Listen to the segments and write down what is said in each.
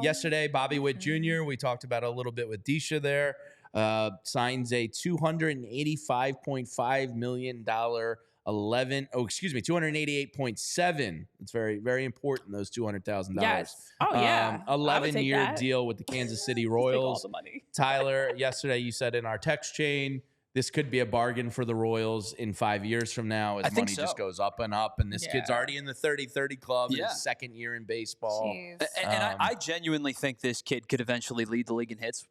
Yesterday, Bobby Witt Jr., we talked about a little bit with Disha there, signs a $285.5 million 288.7. It's very, very important, those $200,000. Yes. Oh, yeah. 11-year deal with the Kansas City Royals. All the money. Tyler, yesterday you said in our text chain, this could be a bargain for the Royals in 5 years from now as money just goes up and up. And this kid's already in the 30-30 club in his second year in baseball. And I genuinely think this kid could eventually lead the league in hits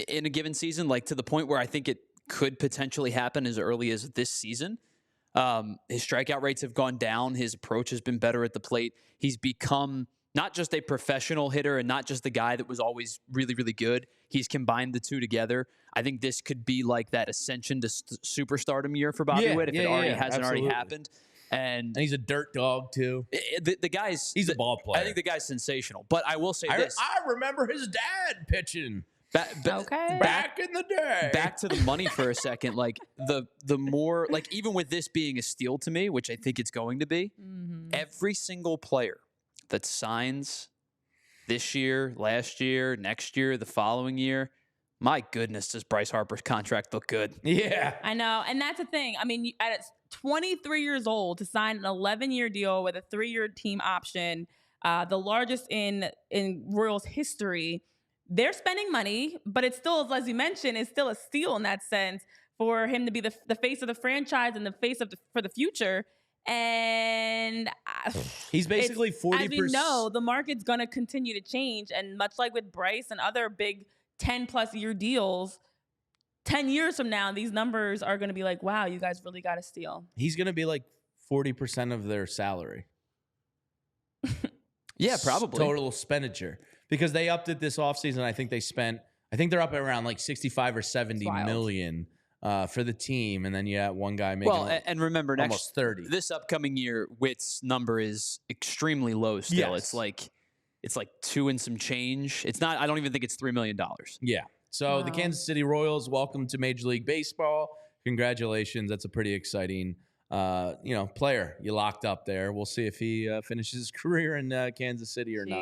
in a given season, like to the point where I think it could potentially happen as early as this season. His strikeout rates have gone down. His approach has been better at the plate. He's become not just a professional hitter and not just the guy that was always really, really good. He's combined the two together. I think this could be like that ascension to superstardom year for Bobby Witt if it hasn't already happened. And he's a dirt dog, too. The guy's... He's a ball player. I think the guy's sensational. But I will say this. I remember his dad pitching. Back in the day. Back to the money for a second. Like, the more... Like, even with this being a steal to me, which I think it's going to be, every single player that signs this year, last year, next year, the following year, my goodness, does Bryce Harper's contract look good? Yeah. I know. And that's the thing. I mean, at 23 years old to sign an 11-year deal with a 3-year team option, the largest in Royals history, they're spending money, but it's still, as you mentioned, it's still a steal in that sense for him to be the face of the franchise and the face of for the future. And he's basically 40%. As we know, the market's going to continue to change. And much like with Bryce and other big 10-plus year deals, 10 years from now, these numbers are going to be like, wow, you guys really got a steal. He's going to be like 40% of their salary. Yeah, probably. Total expenditure. Because they upped it this offseason. I think they're up at around like 65 or 70 million for the team. And then you have one guy making and remember, almost 30. This upcoming year, Witt's number is extremely low still. Yes. It's like 2 and some change. It's not, I don't even think it's $3 million. Yeah. So the Kansas City Royals, welcome to Major League Baseball. Congratulations. That's a pretty exciting player you locked up there. We'll see if he finishes his career in Kansas City or not.